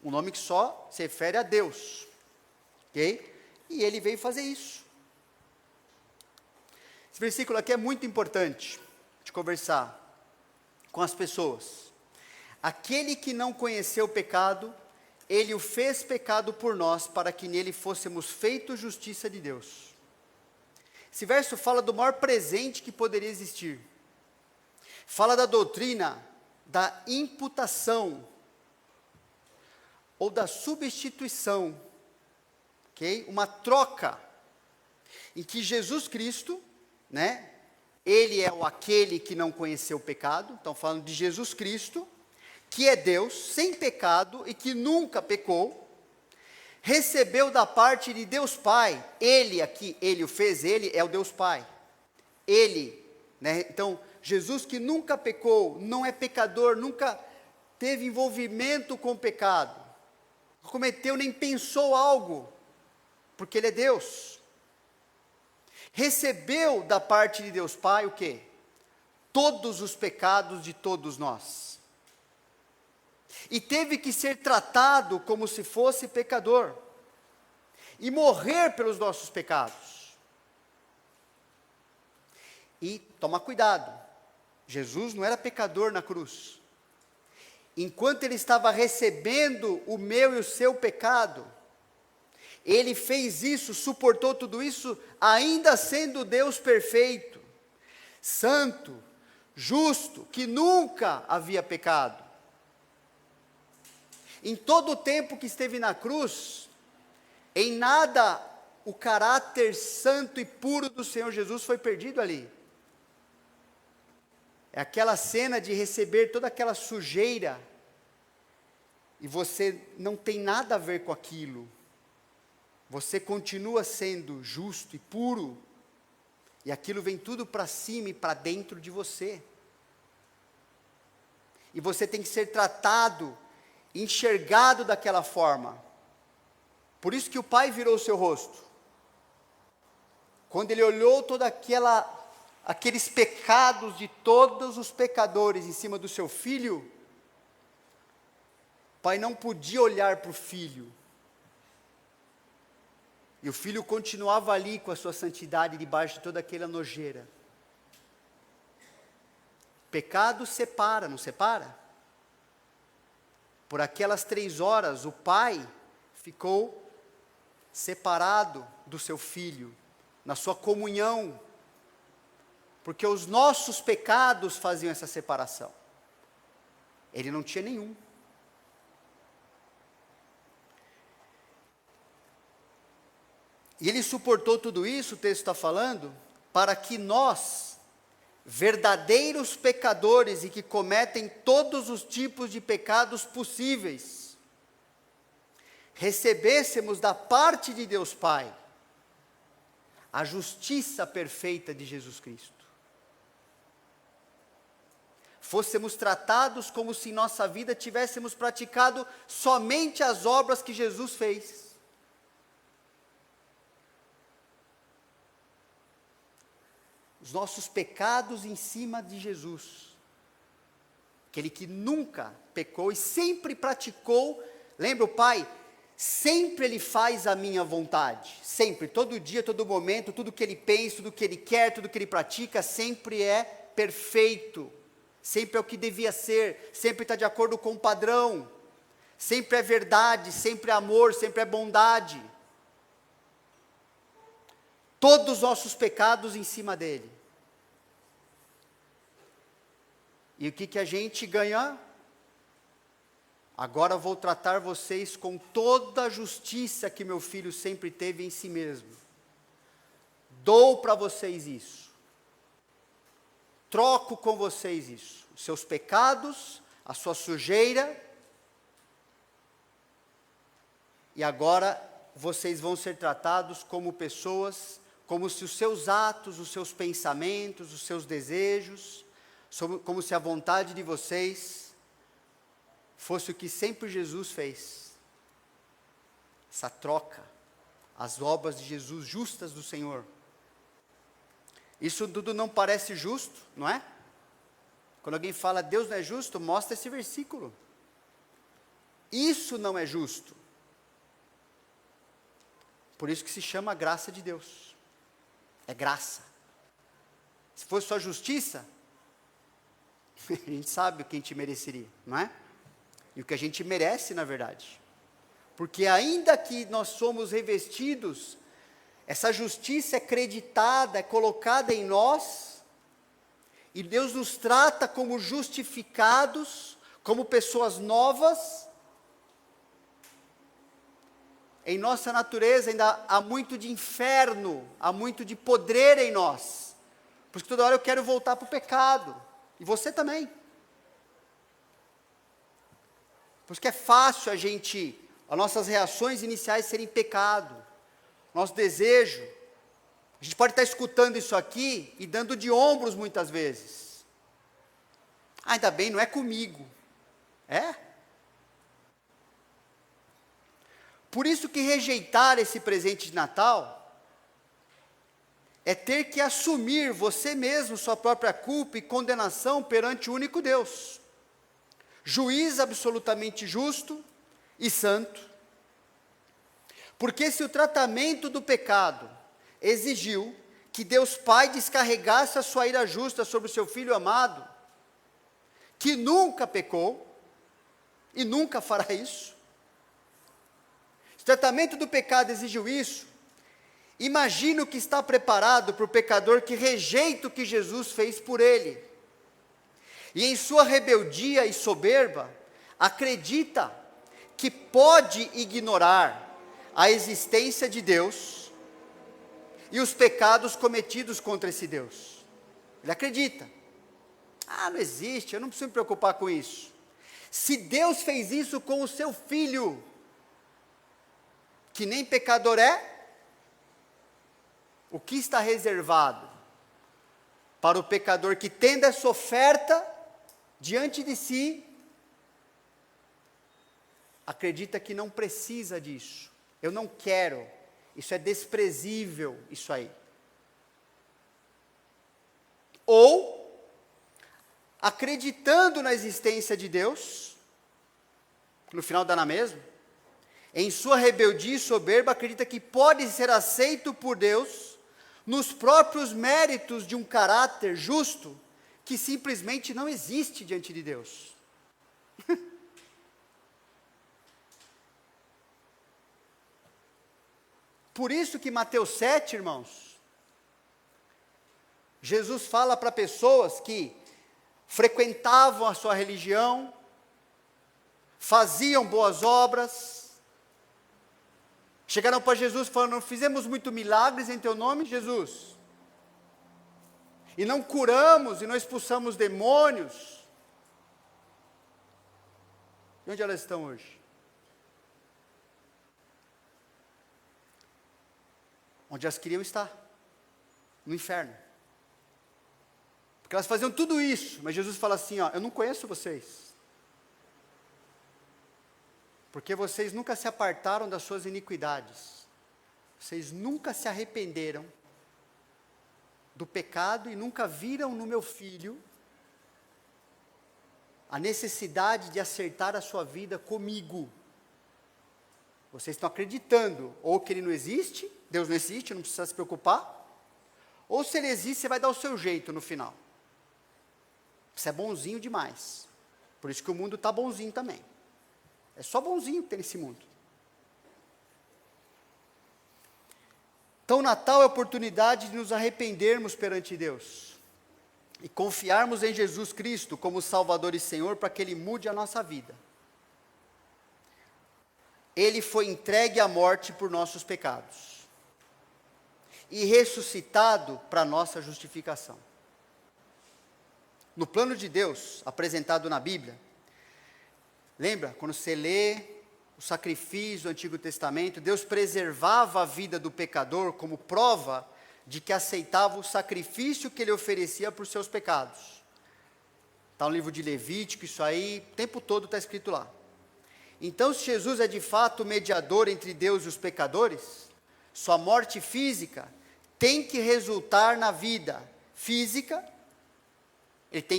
um nome que só se refere a Deus, ok? E ele veio fazer isso. Esse versículo aqui é muito importante de conversar com as pessoas. Aquele que não conheceu o pecado, ele o fez pecado por nós, para que nele fôssemos feitos justiça de Deus. Esse verso fala do maior presente que poderia existir. Fala da doutrina da imputação ou da substituição, ok? Uma troca em que Jesus Cristo, né? Ele é aquele que não conheceu o pecado. Estão falando de Jesus Cristo, que é Deus, sem pecado e que nunca pecou, recebeu da parte de Deus Pai. Ele aqui, ele o fez, ele é o Deus Pai. Ele, né? Então, Jesus que nunca pecou, não é pecador, nunca teve envolvimento com o pecado, não cometeu nem pensou algo, porque ele é Deus. Recebeu da parte de Deus Pai o quê? Todos os pecados de todos nós. E teve que ser tratado como se fosse pecador. E morrer pelos nossos pecados. E toma cuidado, Jesus não era pecador na cruz. Enquanto ele estava recebendo o meu e o seu pecado, ele fez isso, suportou tudo isso, ainda sendo Deus perfeito, santo, justo, que nunca havia pecado. Em todo o tempo que esteve na cruz, em nada o caráter santo e puro do Senhor Jesus foi perdido ali. É aquela cena de receber toda aquela sujeira, e você não tem nada a ver com aquilo. Você continua sendo justo e puro, e aquilo vem tudo para cima e para dentro de você. E você tem que ser tratado, enxergado daquela forma. Por isso que o Pai virou o seu rosto. Quando ele olhou toda aqueles pecados de todos os pecadores em cima do seu filho, o Pai não podia olhar para o filho. E o filho continuava ali com a sua santidade debaixo de toda aquela nojeira. Pecado separa, não separa? Por aquelas 3 horas, o pai ficou separado do seu filho, na sua comunhão, porque os nossos pecados faziam essa separação. Ele não tinha nenhum. E ele suportou tudo isso, o texto está falando, para que nós, verdadeiros pecadores e que cometem todos os tipos de pecados possíveis, recebêssemos da parte de Deus Pai a justiça perfeita de Jesus Cristo. fôssemos tratados como se em nossa vida tivéssemos praticado somente as obras que Jesus fez. Os nossos pecados em cima de Jesus. Aquele que nunca pecou e sempre praticou. Lembra o Pai? Sempre Ele faz a minha vontade. Sempre, todo dia, todo momento, tudo que Ele pensa, tudo que Ele quer, tudo que Ele pratica, sempre é perfeito. Sempre é o que devia ser, sempre está de acordo com o padrão. Sempre é verdade, sempre é amor, sempre é bondade. Todos os nossos pecados em cima dele. E o que a gente ganha? Agora vou tratar vocês com toda a justiça que meu filho sempre teve em si mesmo. Dou para vocês isso. Troco com vocês isso. Os seus pecados, a sua sujeira. E agora vocês vão ser tratados como pessoas, como se os seus atos, os seus pensamentos, os seus desejos, como se a vontade de vocês fosse o que sempre Jesus fez. Essa troca, as obras de Jesus justas do Senhor. Isso tudo não parece justo, não é? Quando alguém fala Deus não é justo, mostra esse versículo. Isso não é justo. Por isso que se chama graça de Deus. É graça. Se fosse só justiça, a gente sabe o que a gente mereceria, não é? E o que a gente merece, na verdade. Porque ainda que nós somos revestidos, essa justiça é creditada, é colocada em nós, e Deus nos trata como justificados, como pessoas novas. Em nossa natureza ainda há muito de inferno, há muito de podreira em nós. Por isso que toda hora eu quero voltar para o pecado. E você também. Por isso que é fácil as nossas reações iniciais serem pecado. Nosso desejo. A gente pode estar escutando isso aqui e dando de ombros muitas vezes. Ainda bem, não é comigo. É? Por isso que rejeitar esse presente de Natal é ter que assumir você mesmo sua própria culpa e condenação perante o único Deus, juiz absolutamente justo e santo. Porque se o tratamento do pecado exigiu que Deus Pai descarregasse a sua ira justa sobre o seu Filho amado, que nunca pecou e nunca fará isso, se o tratamento do pecado exigiu isso, imagina o que está preparado para o pecador que rejeita o que Jesus fez por ele. E em sua rebeldia e soberba, acredita que pode ignorar a existência de Deus e os pecados cometidos contra esse Deus. Ele acredita. Não existe, eu não preciso me preocupar com isso. Se Deus fez isso com o seu Filho, que nem pecador é, o que está reservado para o pecador que tendo essa oferta diante de si, acredita que não precisa disso. Eu não quero, isso é desprezível, isso aí. Ou, acreditando na existência de Deus, no final dá na mesma, em sua rebeldia e soberba, acredita que pode ser aceito por Deus nos próprios méritos de um caráter justo que simplesmente não existe diante de Deus. Por isso que Mateus 7, irmãos, Jesus fala para pessoas que frequentavam a sua religião, faziam boas obras, chegaram para Jesus falando, fizemos muito milagres em teu nome, Jesus, e não curamos, e não expulsamos demônios. E onde elas estão hoje? Onde elas queriam estar, no inferno. Porque Porque elas faziam tudo isso, mas Jesus fala assim, ó, eu não conheço vocês. Porque vocês nunca se apartaram das suas iniquidades. Vocês nunca se arrependeram do pecado e nunca viram no meu filho a necessidade de acertar a sua vida comigo. Vocês estão acreditando ou que ele não existe, Deus não existe, não precisa se preocupar, ou se ele existe, você vai dar o seu jeito no final. Você é bonzinho demais. Por isso que o mundo está bonzinho também. É só bonzinho que tem nesse mundo. Então, o Natal é a oportunidade de nos arrependermos perante Deus e confiarmos em Jesus Cristo como Salvador e Senhor para que Ele mude a nossa vida. Ele foi entregue à morte por nossos pecados e ressuscitado para nossa justificação. No plano de Deus, apresentado na Bíblia, lembra, quando você lê o sacrifício do Antigo Testamento, Deus preservava a vida do pecador como prova de que aceitava o sacrifício que ele oferecia por seus pecados. Está no livro de Levítico, isso aí, o tempo todo está escrito lá. Então, se Jesus é de fato o mediador entre Deus e os pecadores, sua morte física tem que resultar na vida física.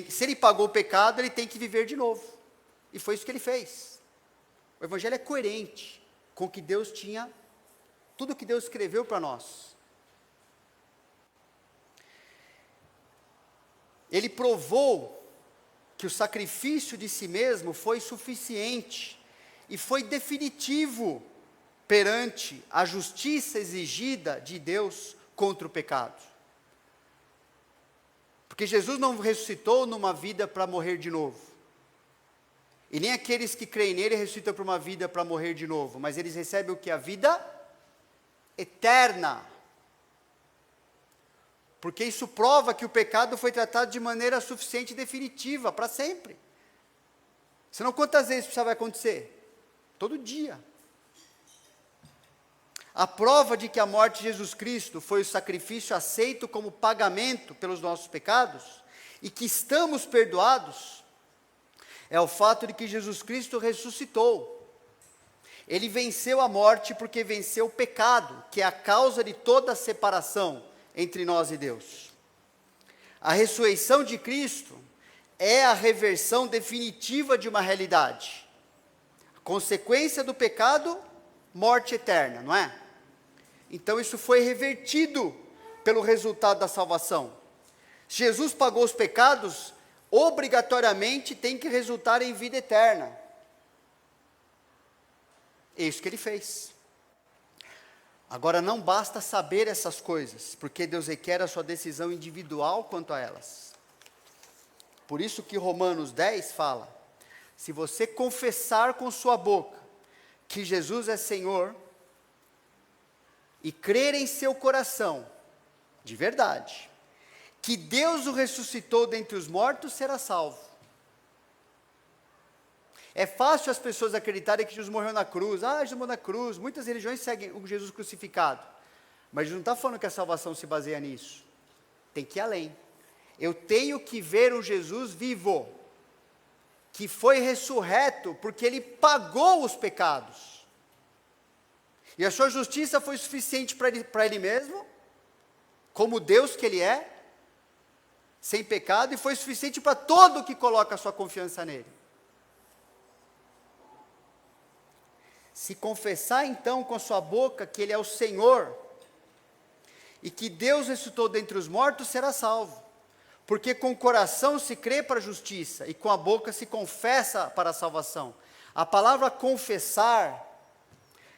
Se ele pagou o pecado, ele tem que viver de novo. E foi isso que ele fez. O Evangelho é coerente com o que Deus tinha, tudo que Deus escreveu para nós. Ele provou que o sacrifício de si mesmo foi suficiente e foi definitivo perante a justiça exigida de Deus contra o pecado. Porque Jesus não ressuscitou numa vida para morrer de novo. E nem aqueles que creem nele ressuscitam para uma vida para morrer de novo. Mas eles recebem o que? A vida eterna. Porque isso prova que o pecado foi tratado de maneira suficiente e definitiva, para sempre. Senão quantas vezes isso vai acontecer? Todo dia. A prova de que a morte de Jesus Cristo foi o sacrifício aceito como pagamento pelos nossos pecados e que estamos perdoados é o fato de que Jesus Cristo ressuscitou. Ele venceu a morte porque venceu o pecado, que é a causa de toda a separação entre nós e Deus. A ressurreição de Cristo é a reversão definitiva de uma realidade. A consequência do pecado, morte eterna, não é? Então isso foi revertido pelo resultado da salvação. Jesus pagou os pecados, obrigatoriamente tem que resultar em vida eterna. É isso que ele fez. Agora não basta saber essas coisas, porque Deus requer a sua decisão individual quanto a elas. Por isso que Romanos 10 fala, se você confessar com sua boca que Jesus é Senhor, e crer em seu coração, de verdade, que Deus o ressuscitou dentre os mortos, será salvo. É fácil as pessoas acreditarem que Jesus morreu na cruz. Jesus morreu na cruz. Muitas religiões seguem o Jesus crucificado. Mas Jesus não está falando que a salvação se baseia nisso. Tem que ir além. Eu tenho que ver um Jesus vivo, que foi ressurreto, porque ele pagou os pecados. E a sua justiça foi suficiente para ele mesmo, como Deus que ele é, sem pecado, e foi suficiente para todo que coloca a sua confiança nele. Se confessar então com a sua boca que ele é o Senhor, e que Deus ressuscitou dentre os mortos, será salvo. Porque com o coração se crê para a justiça, e com a boca se confessa para a salvação. A palavra confessar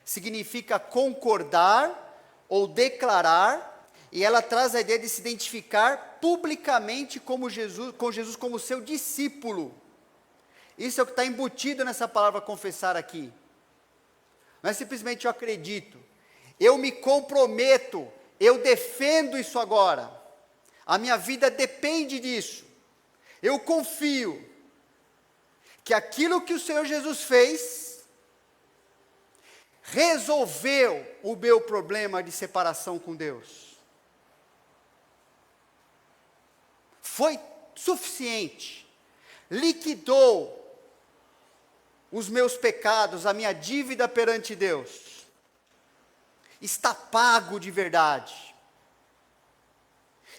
significa concordar ou declarar, e ela traz a ideia de se identificar publicamente com Jesus como seu discípulo. Isso é o que está embutido nessa palavra confessar aqui. Não é simplesmente eu acredito, eu me comprometo, eu defendo isso agora, a minha vida depende disso, eu confio que aquilo que o Senhor Jesus fez resolveu o meu problema de separação com Deus. Foi suficiente, liquidou os meus pecados, a minha dívida perante Deus. Está pago de verdade.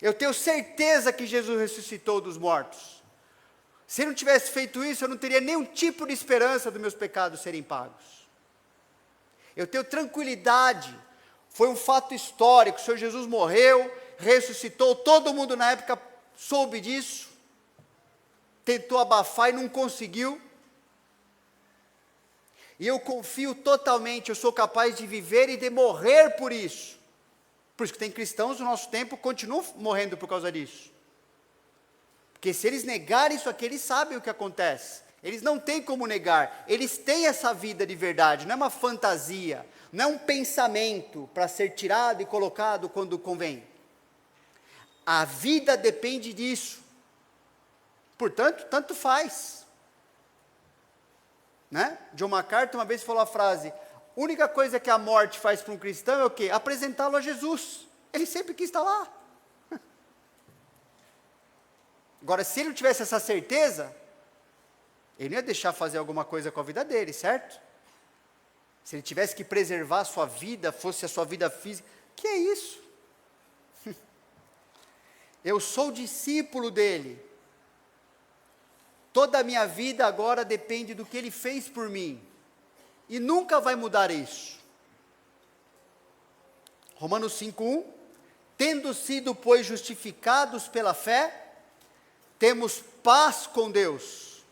Eu tenho certeza que Jesus ressuscitou dos mortos. Se ele não tivesse feito isso, eu não teria nenhum tipo de esperança dos meus pecados serem pagos. Eu tenho tranquilidade. Foi um fato histórico. O Senhor Jesus morreu, ressuscitou. Todo mundo na época soube disso. Tentou abafar e não conseguiu. E eu confio totalmente, eu sou capaz de viver e de morrer por isso. Por isso que tem cristãos no nosso tempo que continuam morrendo por causa disso. Porque se eles negarem isso aqui, eles sabem o que acontece. Eles não têm como negar. Eles têm essa vida de verdade, não é uma fantasia, não é um pensamento para ser tirado e colocado quando convém. A vida depende disso. Portanto, tanto faz. Né? John MacArthur uma vez falou a frase: a única coisa que a morte faz para um cristão é o quê? Apresentá-lo a Jesus. Ele sempre quis estar lá. Agora, se ele não tivesse essa certeza, ele não ia deixar fazer alguma coisa com a vida dele, certo? Se ele tivesse que preservar a sua vida, fosse a sua vida física, que é isso? Eu sou discípulo dele. Toda a minha vida agora depende do que ele fez por mim. E nunca vai mudar isso. Romanos 5:1. Tendo sido, pois, justificados pela fé, temos paz com Deus,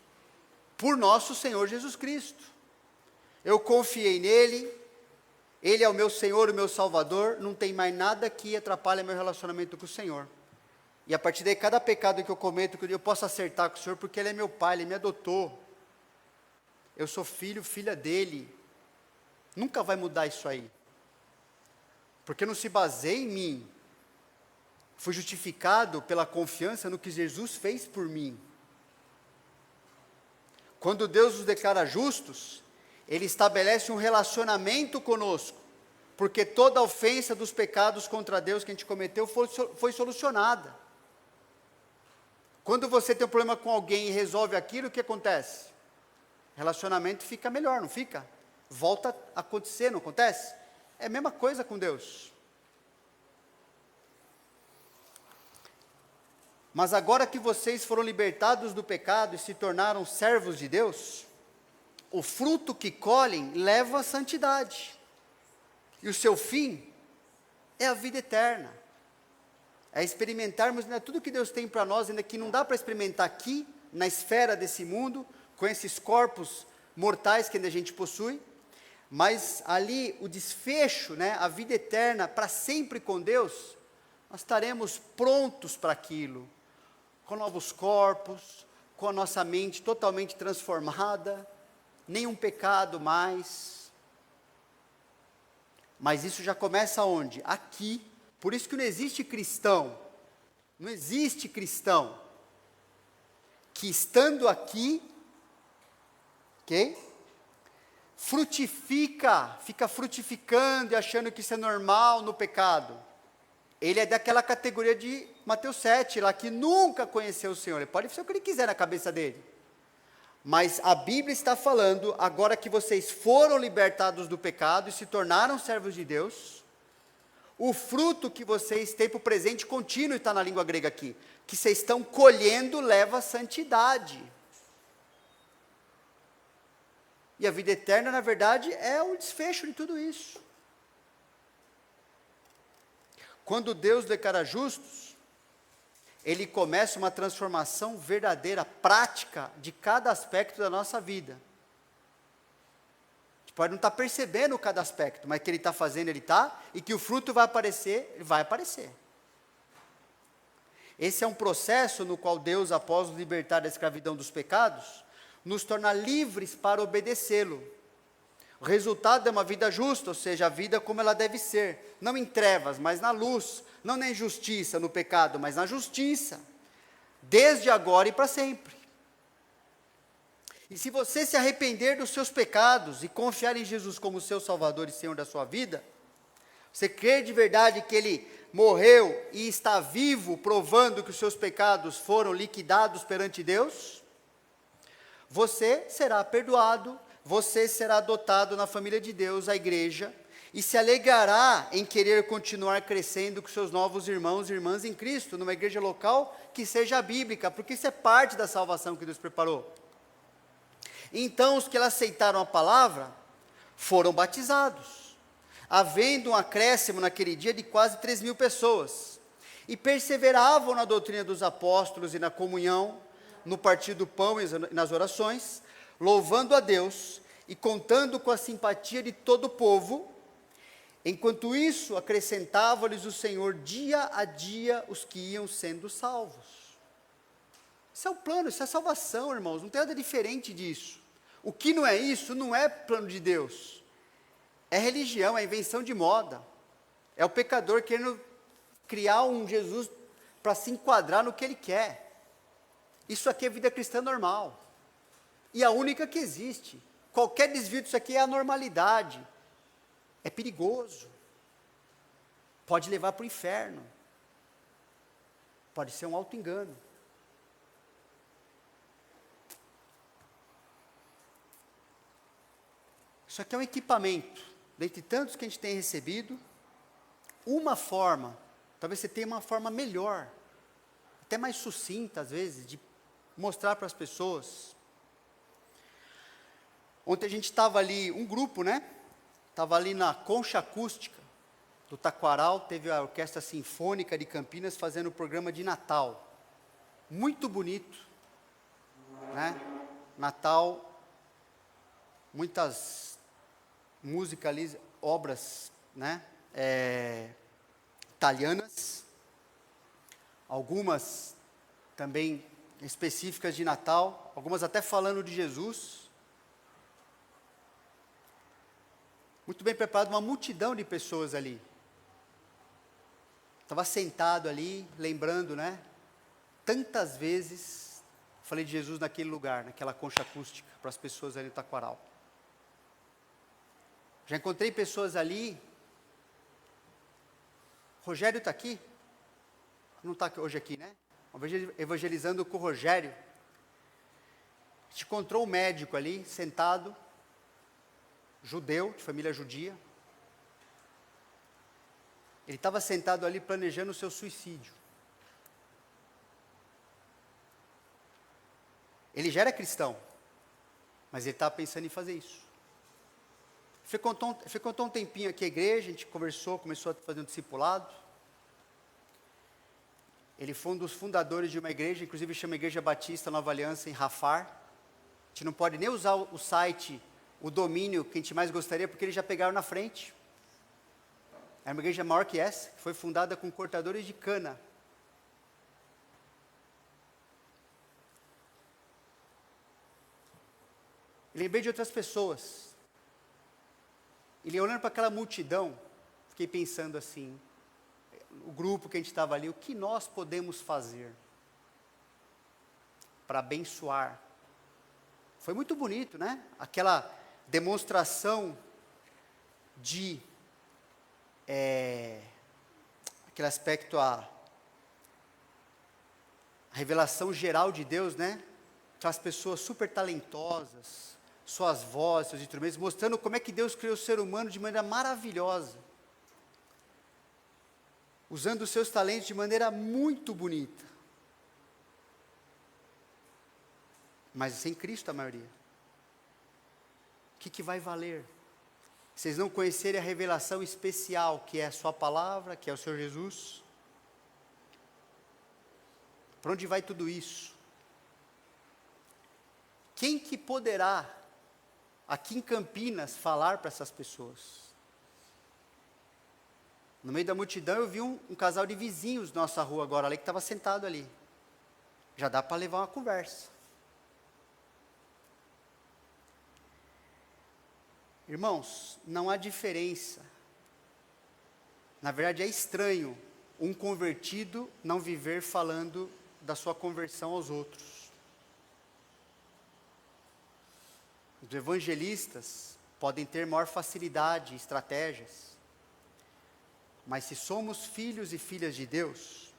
por nosso Senhor Jesus Cristo. Eu confiei nele, ele é o meu Senhor, o meu Salvador, não tem mais nada que atrapalhe meu relacionamento com o Senhor. E a partir daí, cada pecado que eu cometo, eu posso acertar com o Senhor, porque ele é meu pai, ele me adotou. Eu sou filho, filha dele. Nunca vai mudar isso aí. Porque não se baseia em mim. Fui justificado pela confiança no que Jesus fez por mim. Quando Deus nos declara justos, Ele estabelece um relacionamento conosco, porque toda ofensa dos pecados contra Deus que a gente cometeu foi solucionada. Quando você tem um problema com alguém e resolve aquilo, o que acontece? O relacionamento fica melhor, não fica? Volta a acontecer, não acontece? É a mesma coisa com Deus. Mas agora que vocês foram libertados do pecado e se tornaram servos de Deus, o fruto que colhem leva à santidade. E o seu fim é a vida eterna. É experimentarmos, né, tudo que Deus tem para nós, ainda que não dá para experimentar aqui, na esfera desse mundo, com esses corpos mortais que ainda a gente possui, mas ali o desfecho, né, a vida eterna, para sempre com Deus, nós estaremos prontos para aquilo, com novos corpos, com a nossa mente totalmente transformada, nenhum pecado mais. Mas isso já começa onde? Aqui. Por isso que não existe cristão que estando aqui, ok? Fica frutificando e achando que isso é normal no pecado. Ele é daquela categoria de Mateus 7, lá que nunca conheceu o Senhor. Ele pode ser o que ele quiser na cabeça dele. Mas a Bíblia está falando, agora que vocês foram libertados do pecado e se tornaram servos de Deus, o fruto que vocês têm para o presente contínuo, está na língua grega aqui, que vocês estão colhendo, leva à santidade. E a vida eterna, na verdade, é o desfecho de tudo isso. Quando Deus declara justos, Ele começa uma transformação verdadeira, prática, de cada aspecto da nossa vida. A gente pode não estar percebendo cada aspecto, mas que Ele está fazendo, Ele está, e que o fruto vai aparecer, ele vai aparecer. Esse é um processo no qual Deus, após nos libertar da escravidão dos pecados, nos torna livres para obedecê-lo. O resultado é uma vida justa, ou seja, a vida como ela deve ser, não em trevas, mas na luz, não na injustiça, no pecado, mas na justiça, desde agora e para sempre. E se você se arrepender dos seus pecados e confiar em Jesus como seu Salvador e Senhor da sua vida, você crer de verdade que Ele morreu e está vivo, provando que os seus pecados foram liquidados perante Deus, você será perdoado, você será adotado na família de Deus, a igreja, e se alegrará em querer continuar crescendo com seus novos irmãos e irmãs em Cristo, numa igreja local que seja bíblica, porque isso é parte da salvação que Deus preparou. Então, os que aceitaram a palavra foram batizados, havendo um acréscimo naquele dia de quase 3.000 pessoas, e perseveravam na doutrina dos apóstolos e na comunhão, no partir do pão e nas orações, louvando a Deus e contando com a simpatia de todo o povo. Enquanto isso, acrescentava-lhes o Senhor dia a dia os que iam sendo salvos. Isso é o plano, isso é salvação, irmãos, não tem nada diferente disso. O que não é isso, não é plano de Deus. É religião, é invenção de moda. É o pecador querendo criar um Jesus para se enquadrar no que ele quer. Isso aqui é vida cristã normal. E a única que existe. Qualquer desvio disso aqui é anormalidade. É perigoso. Pode levar para o inferno. Pode ser um auto-engano. Isso aqui é um equipamento, dentre tantos que a gente tem recebido, uma forma, talvez você tenha uma forma melhor, até mais sucinta às vezes, de mostrar para as pessoas. Ontem a gente estava ali, um grupo, né? Estava ali na Concha Acústica do Taquaral, teve a Orquestra Sinfônica de Campinas fazendo o programa de Natal. Muito bonito, né? Natal, muitas músicas ali, obras, né? Italianas, algumas também específicas de Natal, algumas até falando de Jesus. Muito bem preparado, uma multidão de pessoas ali. Estava sentado ali, lembrando, né? Tantas vezes falei de Jesus naquele lugar, naquela concha acústica, para as pessoas ali no Taquaral. Já encontrei pessoas ali. Rogério está aqui? Não está hoje aqui, né? Evangelizando com o Rogério. A gente encontrou um médico ali, sentado, judeu, de família judia. Ele estava sentado ali planejando o seu suicídio. Ele já era cristão, mas ele estava pensando em fazer isso. Frequentou um tempinho aqui a igreja, a gente conversou, começou a fazer um discipulado. Ele foi um dos fundadores de uma igreja, inclusive chama Igreja Batista Nova Aliança, em Rafar. A gente não pode nem usar o site, o domínio que a gente mais gostaria, porque eles já pegaram na frente. É uma igreja maior que essa, que foi fundada com cortadores de cana. Lembrei de outras pessoas. E olhando para aquela multidão, fiquei pensando assim, o grupo que a gente estava ali, o que nós podemos fazer para abençoar? Foi muito bonito, né? Aquela demonstração de, aquele aspecto, a revelação geral de Deus, né? Aquelas pessoas super talentosas, suas vozes, seus instrumentos, mostrando como é que Deus criou o ser humano de maneira maravilhosa, usando os seus talentos de maneira muito bonita, mas sem Cristo a maioria. O que vai valer? Vocês não conhecerem a revelação especial, que é a sua palavra, que é o Senhor Jesus? Para onde vai tudo isso? Quem que poderá, aqui em Campinas, falar para essas pessoas? No meio da multidão eu vi um casal de vizinhos da nossa rua agora ali, que estava sentado ali. Já dá para levar uma conversa. Irmãos, não há diferença. Na verdade é estranho um convertido não viver falando da sua conversão aos outros. Os evangelistas podem ter maior facilidade, estratégias. Mas se somos filhos e filhas de Deus,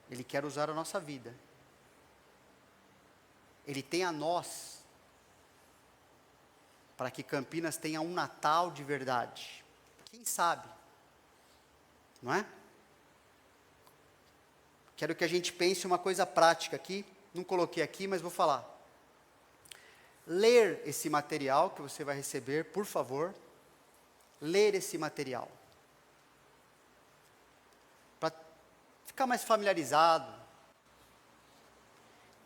Ele quer usar a nossa vida. Ele tem a nós, para que Campinas tenha um Natal de verdade. Quem sabe? Não é? Quero que a gente pense uma coisa prática aqui. Não coloquei aqui, mas vou falar. Ler esse material que você vai receber, por favor. Ler esse material. Para ficar mais familiarizado.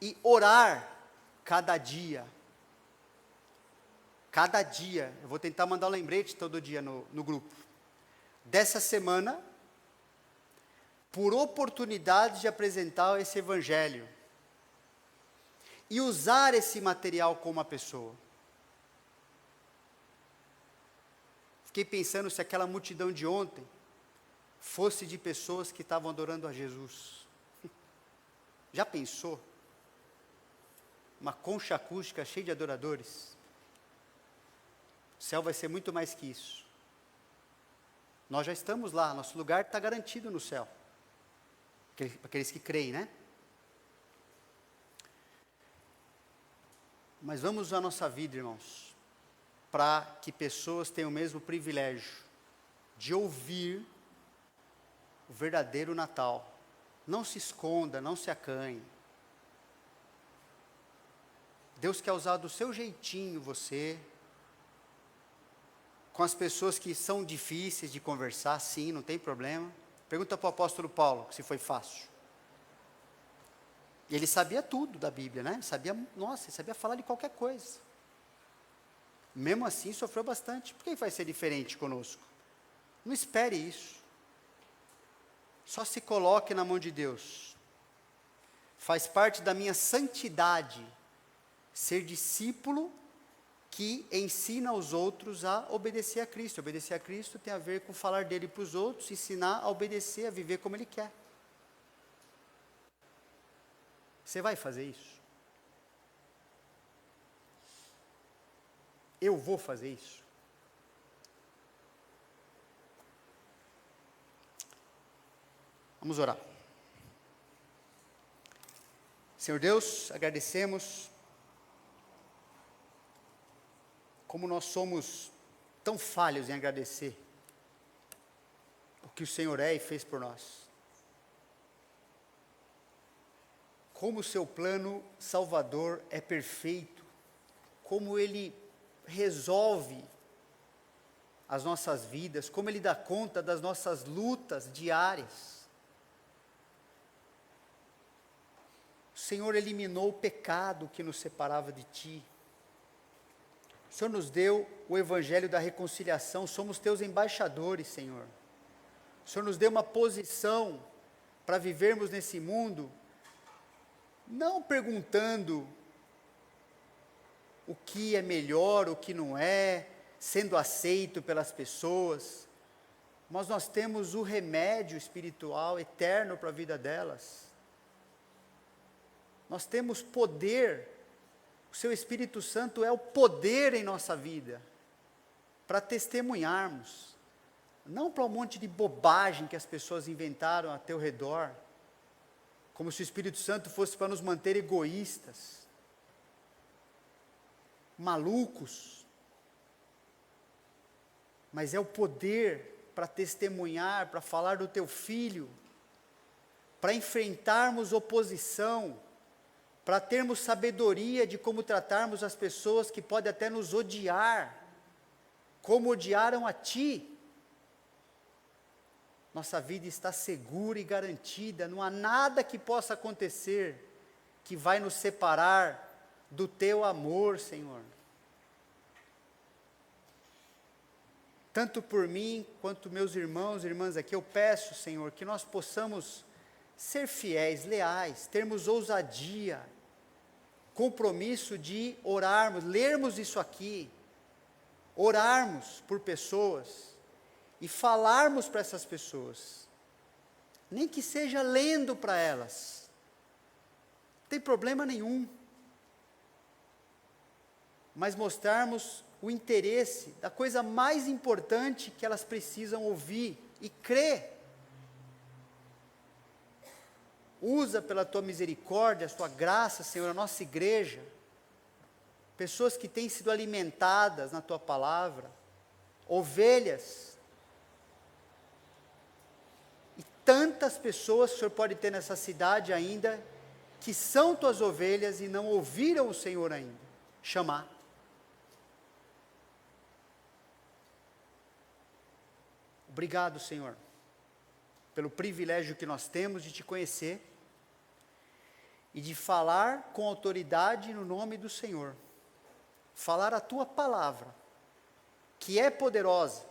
E orar cada dia. Cada dia. Eu vou tentar mandar um lembrete todo dia no grupo. Dessa semana, por oportunidade de apresentar esse evangelho. E usar esse material com uma pessoa. Fiquei pensando se aquela multidão de ontem fosse de pessoas que estavam adorando a Jesus. Já pensou? Uma concha acústica cheia de adoradores. O céu vai ser muito mais que isso. Nós já estamos lá, nosso lugar está garantido no céu. Aqueles que creem, né? Mas vamos usar a nossa vida, irmãos, para que pessoas tenham o mesmo privilégio de ouvir o verdadeiro Natal. Não se esconda, não se acanhe. Deus quer usar do seu jeitinho você, com as pessoas que são difíceis de conversar, sim, não tem problema. Pergunta para o apóstolo Paulo, se foi fácil. E ele sabia tudo da Bíblia, né? Ele sabia falar de qualquer coisa. Mesmo assim, sofreu bastante. Por que vai ser diferente conosco? Não espere isso. Só se coloque na mão de Deus. Faz parte da minha santidade ser discípulo que ensina os outros a obedecer a Cristo. Obedecer a Cristo tem a ver com falar dele para os outros, ensinar a obedecer, a viver como Ele quer. Você vai fazer isso? Eu vou fazer isso? Vamos orar. Senhor Deus, agradecemos como nós somos tão falhos em agradecer o que o Senhor é e fez por nós. Como o seu plano salvador é perfeito, como Ele resolve as nossas vidas, como Ele dá conta das nossas lutas diárias. O Senhor eliminou o pecado que nos separava de Ti. O Senhor nos deu o evangelho da reconciliação, somos Teus embaixadores, Senhor. O Senhor nos deu uma posição para vivermos nesse mundo, não perguntando o que é melhor, o que não é, sendo aceito pelas pessoas, mas nós temos o remédio espiritual eterno para a vida delas. Nós temos poder, o Seu Espírito Santo é o poder em nossa vida, para testemunharmos, não para um monte de bobagem que as pessoas inventaram a teu redor, como se o Espírito Santo fosse para nos manter egoístas, malucos, mas é o poder para testemunhar, para falar do teu Filho, para enfrentarmos oposição, para termos sabedoria de como tratarmos as pessoas que podem até nos odiar, como odiaram a Ti. Nossa vida está segura e garantida, não há nada que possa acontecer que vai nos separar do Teu amor, Senhor. Tanto por mim, quanto meus irmãos e irmãs aqui, eu peço, Senhor, que nós possamos ser fiéis, leais, termos ousadia, compromisso de orarmos, lermos isso aqui, orarmos por pessoas, e falarmos para essas pessoas, nem que seja lendo para elas, não tem problema nenhum, mas mostrarmos o interesse da coisa mais importante que elas precisam ouvir, e crê. Usa pela tua misericórdia, a tua graça, Senhor, a nossa igreja, pessoas que têm sido alimentadas na tua palavra, ovelhas, e tantas pessoas que o Senhor pode ter nessa cidade ainda, que são tuas ovelhas e não ouviram o Senhor ainda chamar. Obrigado, Senhor, pelo privilégio que nós temos de te conhecer e de falar com autoridade no nome do Senhor. Falar a tua palavra, que é poderosa,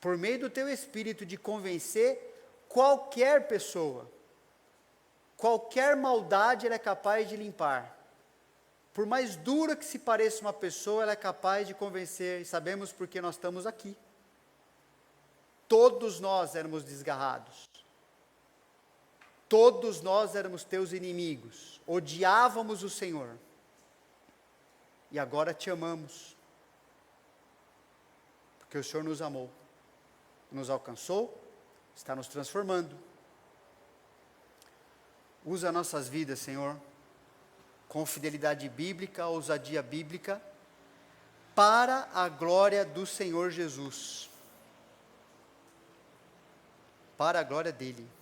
por meio do teu Espírito, de convencer qualquer pessoa. Qualquer maldade ela é capaz de limpar. Por mais dura que se pareça uma pessoa, ela é capaz de convencer, e sabemos porque nós estamos aqui. Todos nós éramos desgarrados. Todos nós éramos teus inimigos. Odiávamos o Senhor. E agora te amamos. Porque o Senhor nos amou. Nos alcançou, está nos transformando. Usa nossas vidas, Senhor, com fidelidade bíblica, ousadia bíblica, para a glória do Senhor Jesus. Para a glória dEle.